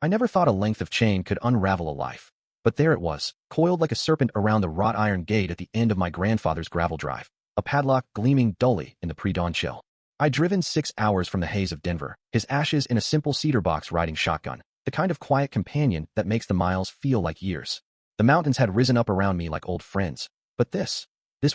I never thought a length of chain could unravel a life. But there it was, coiled like a serpent around the wrought iron gate at the end of my grandfather's gravel drive, a padlock gleaming dully in the pre-dawn chill. I'd driven 6 hours from the haze of Denver, his ashes in a simple cedar box riding shotgun, the kind of quiet companion that makes the miles feel like years. The mountains had risen up around me like old friends, but this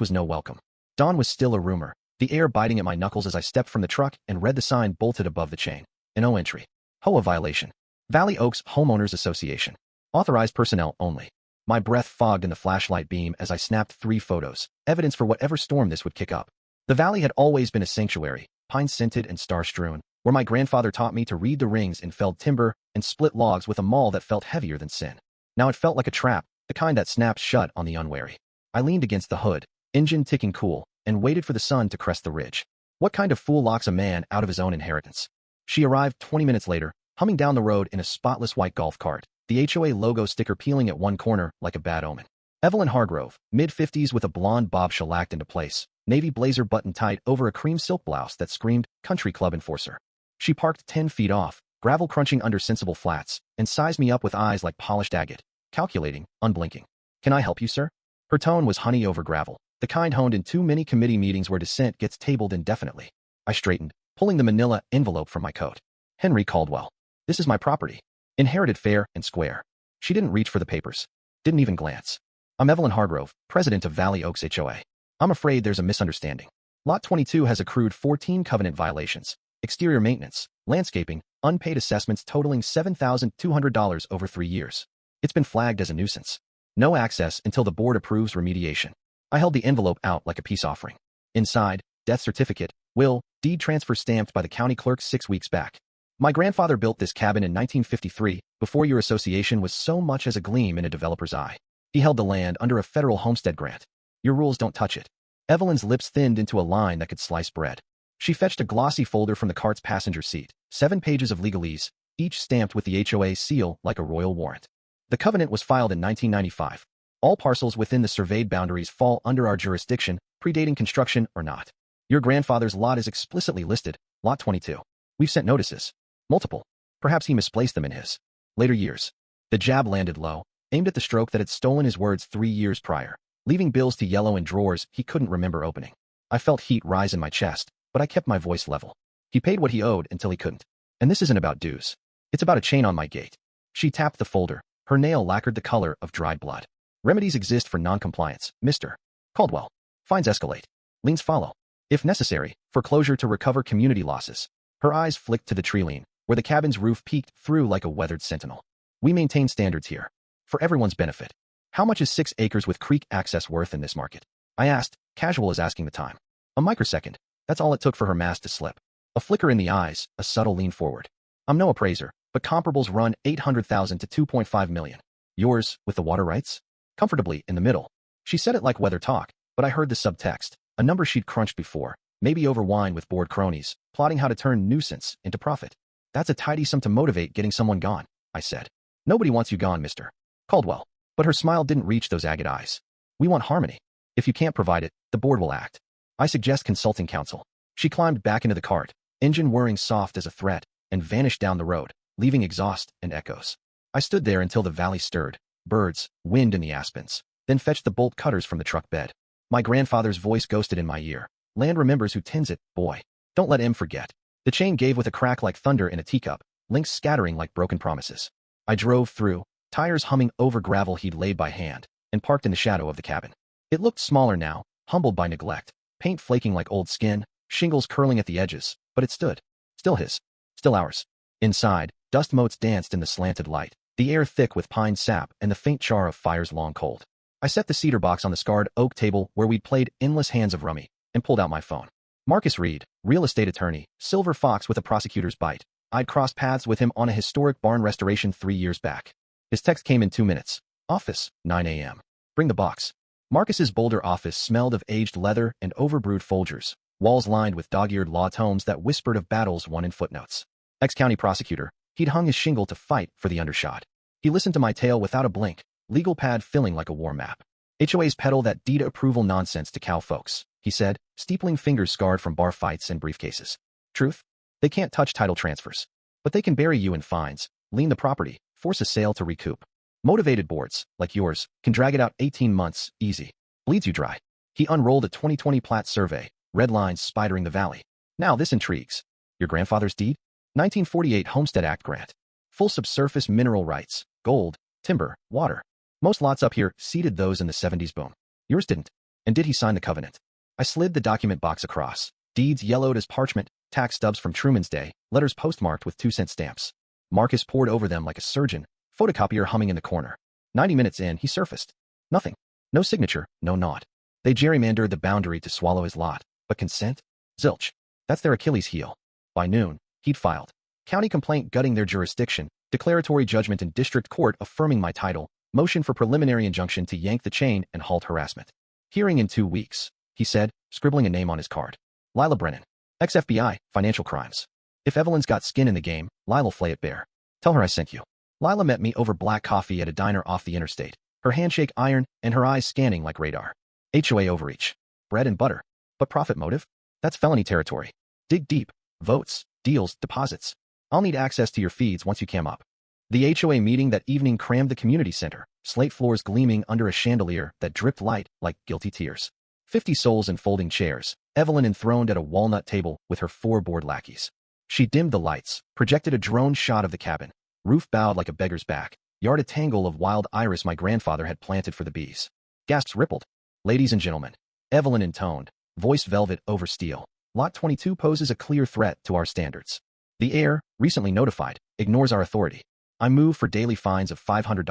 was no welcome. Dawn was still a rumor, the air biting at my knuckles as I stepped from the truck and read the sign bolted above the chain. No entry. HOA violation. Valley Oaks Homeowners Association. Authorized personnel only. My breath fogged in the flashlight beam as I snapped 3 photos, evidence for whatever storm this would kick up. The valley had always been a sanctuary, pine-scented and star-strewn, where my grandfather taught me to read the rings in felled timber and split logs with a maul that felt heavier than sin. Now it felt like a trap, the kind that snaps shut on the unwary. I leaned against the hood, engine ticking cool, and waited for the sun to crest the ridge. What kind of fool locks a man out of his own inheritance? She arrived 20 minutes later, humming down the road in a spotless white golf cart, the HOA logo sticker peeling at one corner like a bad omen. Evelyn Hargrove, mid-50s with a blonde bob shellacked into place, navy blazer buttoned tight over a cream silk blouse that screamed country club enforcer. She parked 10 feet off, gravel crunching under sensible flats, and sized me up with eyes like polished agate, calculating, unblinking. "Can I help you, sir?" Her tone was honey over gravel, the kind honed in too many committee meetings where dissent gets tabled indefinitely. I straightened, pulling the manila envelope from my coat. "Henry Caldwell. This is my property. Inherited fair and square." She didn't reach for the papers. Didn't even glance. "I'm Evelyn Hargrove, president of Valley Oaks HOA. I'm afraid there's a misunderstanding. Lot 22 has accrued 14 covenant violations, exterior maintenance, landscaping, unpaid assessments totaling $7,200 over 3 years. It's been flagged as a nuisance. No access until the board approves remediation." I held the envelope out like a peace offering. Inside, death certificate, will, deed transfer stamped by the county clerk 6 weeks back. "My grandfather built this cabin in 1953, before your association was so much as a gleam in a developer's eye. He held the land under a federal homestead grant. Your rules don't touch it." Evelyn's lips thinned into a line that could slice bread. She fetched a glossy folder from the cart's passenger seat, 7 pages of legalese, each stamped with the HOA seal like a royal warrant. "The covenant was filed in 1995. All parcels within the surveyed boundaries fall under our jurisdiction, predating construction or not. Your grandfather's lot is explicitly listed, Lot 22. We've sent notices. Multiple. Perhaps he misplaced them in his later years." The jab landed low, aimed at the stroke that had stolen his words 3 years prior, leaving bills to yellow in drawers he couldn't remember opening. I felt heat rise in my chest, but I kept my voice level. He paid what he owed until he couldn't. And this isn't about dues. It's about a chain on my gate. She tapped the folder, her nail lacquered the color of dried blood. "Remedies exist for non-compliance, Mr. Caldwell. Fines escalate. Liens follow. If necessary, foreclosure to recover community losses." Her eyes flicked to the tree lean, where the cabin's roof peeked through like a weathered sentinel. "We maintain standards here. For everyone's benefit. How much is 6 acres with creek access worth in this market?" I asked, casual as asking the time. A microsecond. That's all it took for her mask to slip. A flicker in the eyes, a subtle lean forward. "I'm no appraiser, but comparables run $800,000 to $2.5 million. Yours, with the water rights? Comfortably in the middle." She said it like weather talk, but I heard the subtext, a number she'd crunched before, maybe over wine with bored cronies, plotting how to turn nuisance into profit. "That's a tidy sum to motivate getting someone gone," I said. "Nobody wants you gone, Mr. Caldwell." But her smile didn't reach those agate eyes. "We want harmony. If you can't provide it, the board will act. I suggest consulting counsel." She climbed back into the cart, engine whirring soft as a threat, and vanished down the road, leaving exhaust and echoes. I stood there until the valley stirred, birds, wind in the aspens, then fetched the bolt cutters from the truck bed. My grandfather's voice ghosted in my ear. "Land remembers who tends it, boy. Don't let him forget." The chain gave with a crack like thunder in a teacup, links scattering like broken promises. I drove through, tires humming over gravel he'd laid by hand, and parked in the shadow of the cabin. It looked smaller now, humbled by neglect, paint flaking like old skin, shingles curling at the edges, but it stood. Still his. Still ours. Inside, dust motes danced in the slanted light, the air thick with pine sap and the faint char of fires long cold. I set the cedar box on the scarred oak table where we'd played endless hands of rummy, and pulled out my phone. Marcus Reed, real estate attorney, silver fox with a prosecutor's bite. I'd crossed paths with him on a historic barn restoration 3 years back. His text came in 2 minutes. "Office, 9 a.m. Bring the box." Marcus's Boulder office smelled of aged leather and overbrewed Folgers, walls lined with dog-eared law tomes that whispered of battles won in footnotes. Ex-county prosecutor, he'd hung his shingle to fight for the undershot. He listened to my tale without a blink, legal pad filling like a war map. "HOAs peddle that deed approval nonsense to cow folks," he said, steepling fingers scarred from bar fights and briefcases. "Truth? They can't touch title transfers. But they can bury you in fines, lien the property, force a sale to recoup. Motivated boards, like yours, can drag it out 18 months, easy. Bleeds you dry. He unrolled a 2020 plat survey, red lines spidering the valley. Now this intrigues. Your grandfather's deed? 1948 Homestead Act grant. Full subsurface mineral rights, gold, timber, water. Most lots up here ceded those in the 70s boom. Yours didn't. And did he sign the covenant? I slid the document box across. Deeds yellowed as parchment, tax stubs from Truman's day, letters postmarked with 2-cent stamps. Marcus pored over them like a surgeon, photocopier humming in the corner. 90 minutes in, he surfaced. Nothing. No signature, no nod. They gerrymandered the boundary to swallow his lot. But consent? Zilch. That's their Achilles heel. By noon, he'd filed. County complaint gutting their jurisdiction, declaratory judgment in district court affirming my title, motion for preliminary injunction to yank the chain and halt harassment. Hearing in 2 weeks, he said, scribbling a name on his card. Lila Brennan. Ex-FBI, financial crimes. If Evelyn's got skin in the game, Lila'll flay it bare. Tell her I sent you. Lila met me over black coffee at a diner off the interstate, her handshake iron and her eyes scanning like radar. HOA overreach. Bread and butter. But profit motive? That's felony territory. Dig deep. Votes, deals, deposits. I'll need access to your feeds once you cam up. The HOA meeting that evening crammed the community center, slate floors gleaming under a chandelier that dripped light like guilty tears. 50 souls in folding chairs, Evelyn enthroned at a walnut table with her 4 bored lackeys. She dimmed the lights, projected a drone shot of the cabin. Roof bowed like a beggar's back, yard a tangle of wild iris my grandfather had planted for the bees. Gasps rippled. Ladies and gentlemen, Evelyn intoned, voice velvet over steel. Lot 22 poses a clear threat to our standards. The heir, recently notified, ignores our authority. I move for daily fines of $500,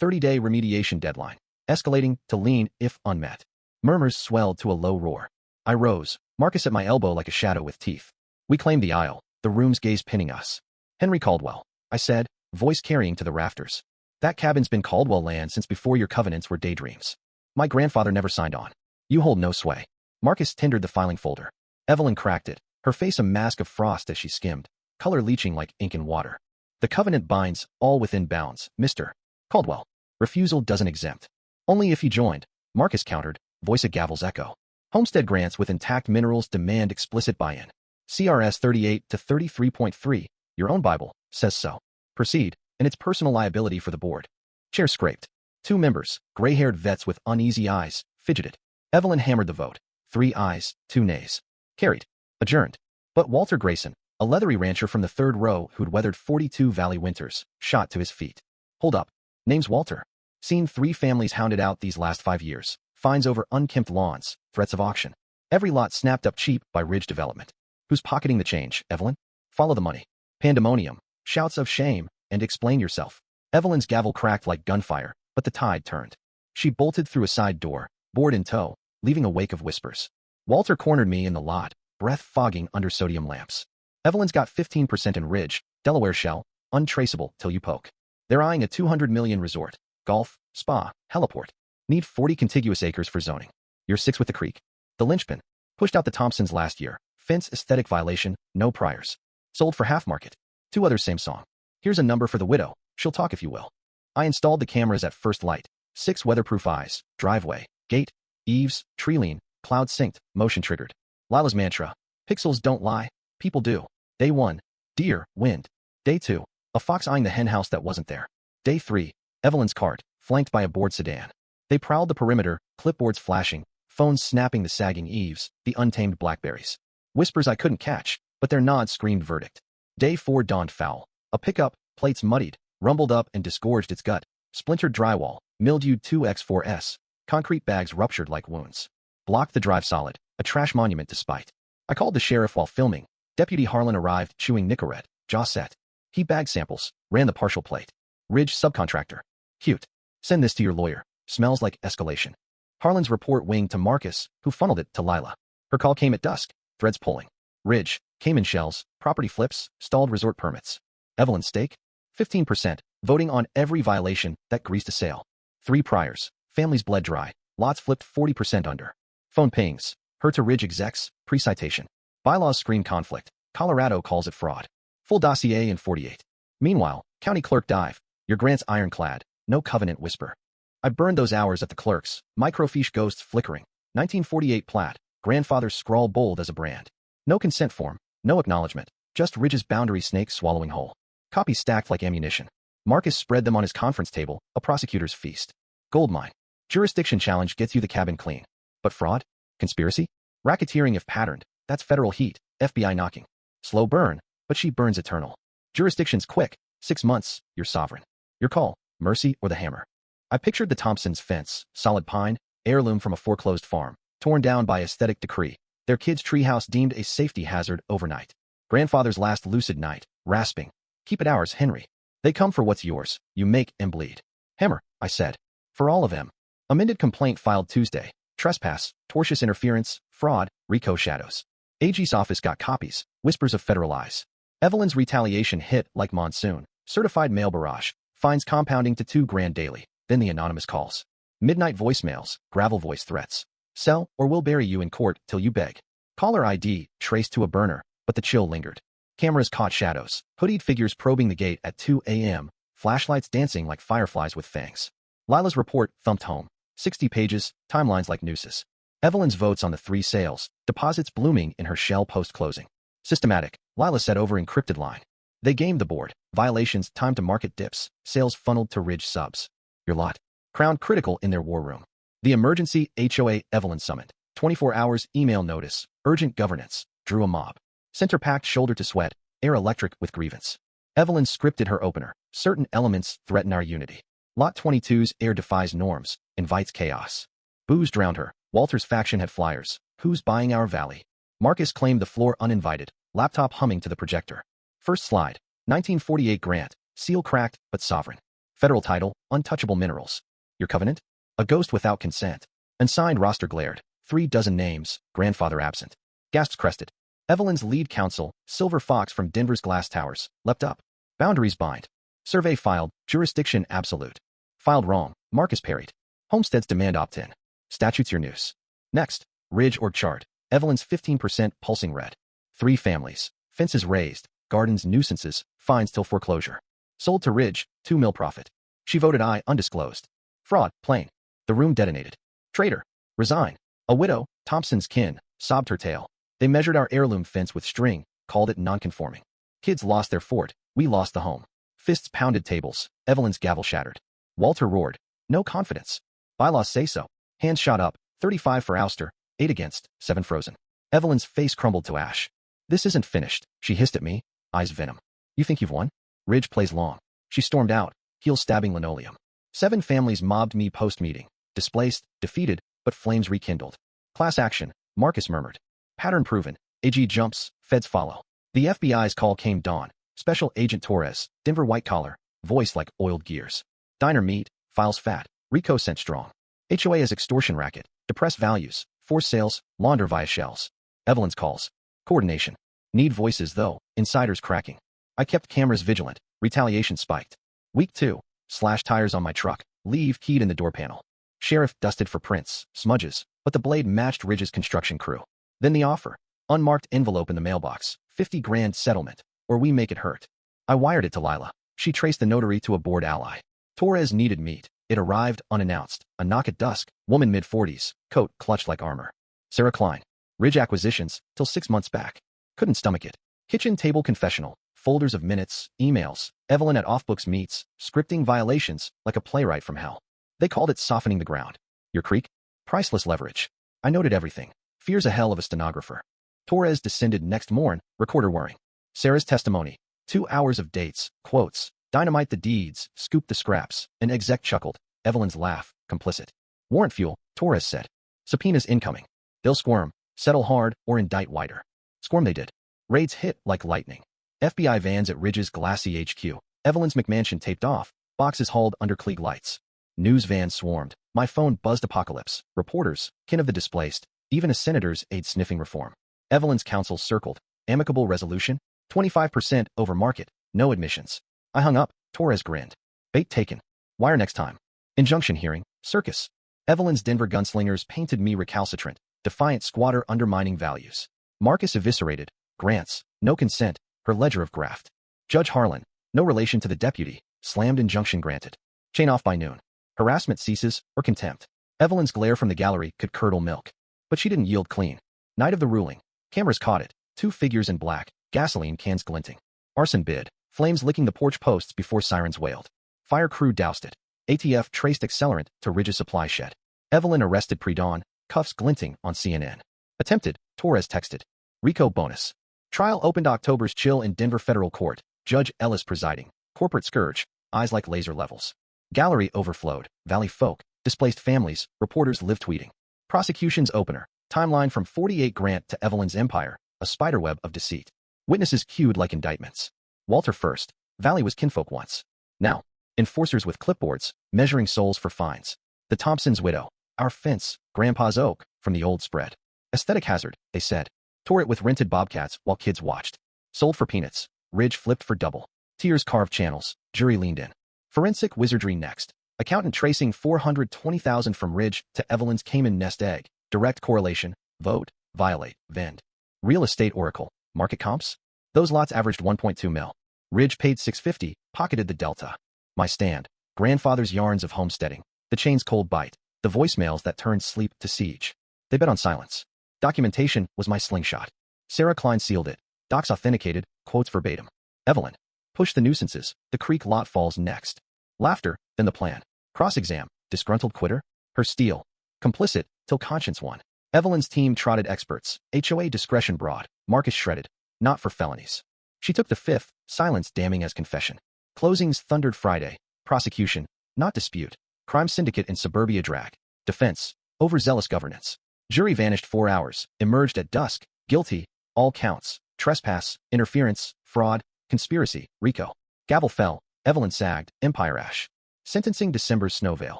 30-day remediation deadline, escalating to lien if unmet. Murmurs swelled to a low roar. I rose, Marcus at my elbow like a shadow with teeth. We claimed the aisle, the room's gaze pinning us. Henry Caldwell, I said, voice carrying to the rafters. That cabin's been Caldwell land since before your covenants were daydreams. My grandfather never signed on. You hold no sway. Marcus tendered the filing folder. Evelyn cracked it, her face a mask of frost as she skimmed, color leaching like ink in water. The covenant binds, all within bounds, Mr. Caldwell. Refusal doesn't exempt. Only if you joined, Marcus countered, voice a gavel's echo. Homestead grants with intact minerals demand explicit buy-in. CRS 38 to 33.3, your own Bible, says so. Proceed, and it's personal liability for the board. Chair scraped. 2 members, gray-haired vets with uneasy eyes, fidgeted. Evelyn hammered the vote. 3 ayes, 2 nays. Carried. Adjourned. But Walter Grayson, a leathery rancher from the 3rd row who'd weathered 42 valley winters, shot to his feet. Hold up. Name's Walter. Seen 3 families hounded out these last 5 years. Fines over unkempt lawns, threats of auction. Every lot snapped up cheap by Ridge Development. Who's pocketing the change, Evelyn? Follow the money. Pandemonium. Shouts of shame, and explain yourself. Evelyn's gavel cracked like gunfire, but the tide turned. She bolted through a side door, board in tow, leaving a wake of whispers. Walter cornered me in the lot, breath fogging under sodium lamps. Evelyn's got 15% in Ridge, Delaware shell, untraceable till you poke. They're eyeing a $200 million resort, golf, spa, heliport. Need 40 contiguous acres for zoning. You're 6 with the creek. The linchpin. Pushed out the Thompsons last year. Fence aesthetic violation, no priors. Sold for half market. 2 others same song. Here's a number for the widow. She'll talk if you will. I installed the cameras at first light. 6 weatherproof eyes, driveway, gate, eaves, tree lean, cloud synced, motion triggered. Lila's mantra. Pixels don't lie. People do. Day 1. Deer, wind. Day 2. A fox eyeing the hen house that wasn't there. Day 3. Evelyn's cart, flanked by a bored sedan. They prowled the perimeter, clipboards flashing, phones snapping the sagging eaves, the untamed blackberries. Whispers I couldn't catch, but their nods screamed verdict. Day 4 dawned foul. A pickup, plates muddied, rumbled up and disgorged its gut. Splintered drywall, mildewed 2x4s. Concrete bags ruptured like wounds. Blocked the drive solid, a trash monument to spite. I called the sheriff while filming. Deputy Harlan arrived, chewing Nicorette, jaw set. He bagged samples, ran the partial plate. Ridge subcontractor. Cute. Send this to your lawyer. Smells like escalation. Harlan's report winged to Marcus, who funneled it to Lila. Her call came at dusk, threads pulling. Ridge, Cayman shells, property flips, stalled resort permits. Evelyn's stake? 15%, voting on every violation that greased a sale. 3 priors, families bled dry, lots flipped 40% under. Phone pings, her to Ridge execs, pre-citation. Bylaws scream conflict, Colorado calls it fraud. Full dossier in 48. Meanwhile, county clerk dive, your grant's ironclad, no covenant whisper. I burned those hours at the clerk's, microfiche ghosts flickering. 1948 plat, grandfather's scrawl bold as a brand. No consent form, no acknowledgement, just Ridge's boundary snake swallowing whole. Copies stacked like ammunition. Marcus spread them on his conference table, a prosecutor's feast. Goldmine. Jurisdiction challenge gets you the cabin clean. But fraud? Conspiracy? Racketeering if patterned. That's federal heat, FBI knocking. Slow burn, but she burns eternal. Jurisdiction's quick. 6 months, you're sovereign. Your call, mercy or the hammer. I pictured the Thompsons' fence, solid pine, heirloom from a foreclosed farm, torn down by aesthetic decree. Their kid's treehouse deemed a safety hazard overnight. Grandfather's last lucid night, rasping. Keep it ours, Henry. They come for what's yours. You make and bleed. Hammer, I said. For all of them. Amended complaint filed Tuesday. Trespass, tortious interference, fraud, RICO shadows. AG's office got copies. Whispers of federal eyes. Evelyn's retaliation hit like monsoon. Certified mail barrage. Fines compounding to $2,000 daily. Then the anonymous calls. Midnight voicemails. Gravel voice threats. Sell or we'll bury you in court till you beg. Caller ID traced to a burner, but the chill lingered. Cameras caught shadows. Hoodied figures probing the gate at 2 a.m. Flashlights dancing like fireflies with fangs. Lila's report thumped home. 60 pages, timelines like nooses. Evelyn's votes on the 3 sales, deposits blooming in her shell post-closing. Systematic, Lila said over encrypted line. They gamed the board. Violations, time to market dips. Sales funneled to Ridge subs. Your lot. Crowned critical in their war room. The emergency HOA Evelyn summoned. 24 hours email notice. Urgent governance. Drew a mob. Center packed shoulder to sweat. Air electric with grievance. Evelyn scripted her opener. Certain elements threaten our unity. Lot 22's air defies norms. Invites chaos. Booze drowned her. Walter's faction had flyers. Who's buying our valley? Marcus claimed the floor uninvited. Laptop humming to the projector. First slide. 1948 grant. Seal cracked, but sovereign. Federal title, untouchable minerals. Your covenant? A ghost without consent. Unsigned roster glared. 3 dozen names, grandfather absent. Gasps crested. Evelyn's lead counsel, Silver Fox from Denver's glass towers, leapt up. Boundaries bind. Survey filed, jurisdiction absolute. Filed wrong, Marcus parried. Homesteads demand opt-in. Statutes your noose. Next, ridge or chart. Evelyn's 15% pulsing red. 3 families. Fences raised. Gardens nuisances. Fines till foreclosure. Sold to Ridge, 2 mil profit. She voted aye, undisclosed. Fraud, plain. The room detonated. Traitor. Resign. A widow, Thompson's kin, sobbed her tale. They measured our heirloom fence with string, called it non-conforming. Kids lost their fort. We lost the home. Fists pounded tables. Evelyn's gavel shattered. Walter roared. No confidence. Bylaws say so. Hands shot up. 35 for ouster. 8 against. 7 frozen. Evelyn's face crumbled to ash. This isn't finished, she hissed at me. Eyes venom. You think you've won? Ridge plays long. She stormed out, heels stabbing linoleum. 7 families mobbed me post-meeting. Displaced, defeated, but flames rekindled. Class action, Marcus murmured. Pattern proven. AG jumps, feds follow. The FBI's call came dawn. Special Agent Torres, Denver white collar, voice like oiled gears. Diner meat, files fat, RICO sent strong. HOA is extortion racket, depress values, force sales, launder via shells. Evelyn's calls. Coordination. Need voices though, insiders cracking. I kept cameras vigilant, retaliation spiked. Week 2, slash tires on my truck, leave keyed in the door panel. Sheriff dusted for prints, smudges, but the blade matched Ridge's construction crew. Then the offer. Unmarked envelope in the mailbox, 50 grand settlement, or we make it hurt. I wired it to Lila. She traced the notary to a board ally. Torres needed meat. It arrived unannounced. A knock at dusk. Woman mid-40s, coat clutched like armor. Sarah Klein. Ridge acquisitions, till 6 months back. Couldn't stomach it. Kitchen table confessional. Folders of minutes, emails. Evelyn at Offbooks meets, scripting violations like a playwright from hell. They called it softening the ground. Your creek? Priceless leverage. I noted everything. Fears a hell of a stenographer. Torres descended next morn, recorder whirring. Sarah's testimony. 2 hours of dates, quotes. Dynamite the deeds, scoop the scraps. An exec chuckled. Evelyn's laugh, complicit. Warrant fuel, Torres said. Subpoenas incoming. They'll squirm, settle hard, or indict wider. Squirm they did. Raids hit like lightning. FBI vans at Ridge's glassy HQ. Evelyn's McMansion taped off. Boxes hauled under Klieg lights. News vans swarmed. My phone buzzed apocalypse. Reporters, kin of the displaced. Even a senator's aide sniffing reform. Evelyn's counsel circled. Amicable resolution? 25% over market. No admissions. I hung up. Torres grinned. Bait taken. Wire next time. Injunction hearing. Circus. Evelyn's Denver gunslingers painted me recalcitrant. Defiant squatter undermining values. Marcus eviscerated. Grants. No consent. Her ledger of graft. Judge Harlan. No relation to the deputy. Slammed injunction granted. Chain off by noon. Harassment ceases, or contempt. Evelyn's glare from the gallery could curdle milk. But she didn't yield clean. Night of the ruling. Cameras caught it. 2 figures in black. Gasoline cans glinting. Arson bid. Flames licking the porch posts before sirens wailed. Fire crew doused it. ATF traced accelerant to Ridge's supply shed. Evelyn arrested pre-dawn, cuffs glinting on CNN. Attempted, Torres texted. Rico bonus. Trial opened October's chill in Denver federal court. Judge Ellis presiding. Corporate scourge, eyes like laser levels. Gallery overflowed. Valley folk, displaced families, reporters live tweeting. Prosecution's opener. Timeline from 48 Grant to Evelyn's empire, a spiderweb of deceit. Witnesses queued like indictments. Walter first. Valley was kinfolk once. Now, enforcers with clipboards, measuring souls for fines. The Thompson's widow. Our fence, Grandpa's oak, from the old spread. Aesthetic hazard, they said. Tore it with rented bobcats while kids watched. Sold for peanuts. Ridge flipped for double. Tears carved channels. Jury leaned in. Forensic wizardry next. Accountant tracing $420,000 from Ridge to Evelyn's Cayman nest egg. Direct correlation. Vote. Violate. Vend. Real estate oracle. Market comps? Those lots averaged 1.2 mil. Ridge paid $650, pocketed the delta. My stand. Grandfather's yarns of homesteading. The chain's cold bite. The voicemails that turned sleep to siege. They bet on silence. Documentation was my slingshot. Sarah Klein sealed it. Docs authenticated, quotes verbatim. Evelyn. Push the nuisances. The creek lot falls next. Laughter, then the plan. Cross-exam. Disgruntled quitter? Her steel. Complicit, till conscience won. Evelyn's team trotted experts. HOA discretion broad. Marcus shredded. Not for felonies. She took the fifth, silence damning as confession. Closings thundered Friday. Prosecution, not dispute. Crime syndicate in suburbia drag. Defense, overzealous governance. Jury vanished 4 hours, emerged at dusk, guilty, all counts, trespass, interference, fraud, conspiracy, RICO. Gavel fell, Evelyn sagged, empire ash. Sentencing December's Snowvale,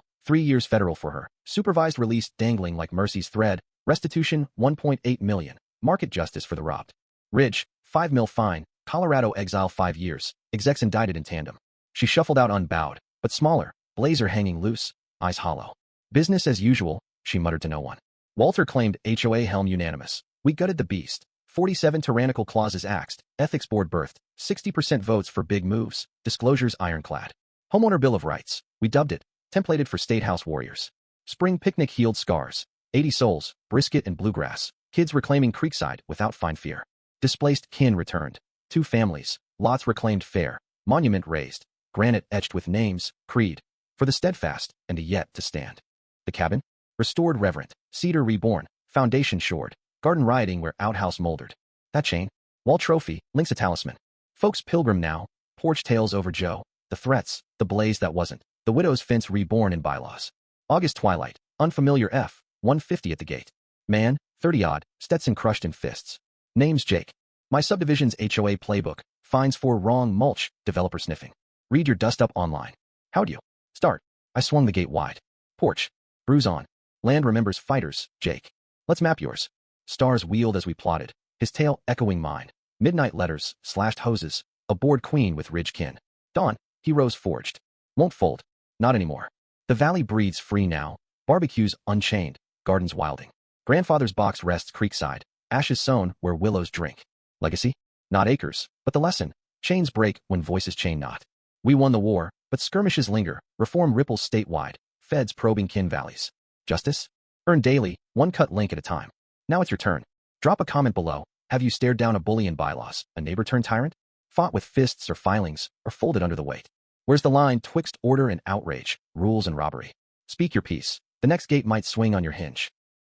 3 years federal for her. Supervised release dangling like Mercy's thread. Restitution, $1.8 million. Market justice for the robbed. Ridge, $5 million fine. Colorado exile 5 years. Execs indicted in tandem. She shuffled out unbowed, but smaller, blazer hanging loose, eyes hollow. Business as usual, she muttered to no one. Walter claimed HOA helm unanimous. We gutted the beast. 47 tyrannical clauses axed. Ethics board birthed. 60% votes for big moves. Disclosures ironclad. Homeowner Bill of Rights. We dubbed it. Templated for State House warriors. Spring picnic healed scars. 80 souls. Brisket and bluegrass. Kids reclaiming Creekside without fine fear. Displaced kin returned. 2 families. Lots reclaimed fair. Monument raised. Granite etched with names. Creed. For the steadfast and a yet to stand. The cabin. Restored reverent. Cedar reborn. Foundation shored. Garden rioting where outhouse moldered. That chain. Wall trophy. Links a talisman. Folks pilgrim now. Porch tales over Joe. The threats. The blaze that wasn't. The widow's fence reborn in bylaws. August twilight. Unfamiliar F. 150 at the gate. Man. 30-odd. Stetson crushed in fists. Name's Jake. My subdivision's HOA playbook. Fines for wrong mulch. Developer sniffing. Read your dust up online. How'd you start? I swung the gate wide. Porch. Bruise on. Land remembers fighters, Jake. Let's map yours. Stars wheeled as we plotted, his tail echoing mine. Midnight letters, slashed hoses, a bored queen with ridge kin. Dawn, heroes forged. Won't fold. Not anymore. The valley breathes free now. Barbecues unchained, gardens wilding. Grandfather's box rests creekside, ashes sown where willows drink. Legacy? Not acres, but the lesson. Chains break when voices chain not. We won the war, but skirmishes linger. Reform ripples statewide. Feds probing kin valleys. Justice? Earn daily, one cut link at a time. Now it's your turn. Drop a comment below. Have you stared down a bully in bylaws, a neighbor turned tyrant? Fought with fists or filings, or folded under the weight? Where's the line twixt order and outrage, rules and robbery? Speak your piece. The next gate might swing on your hinge.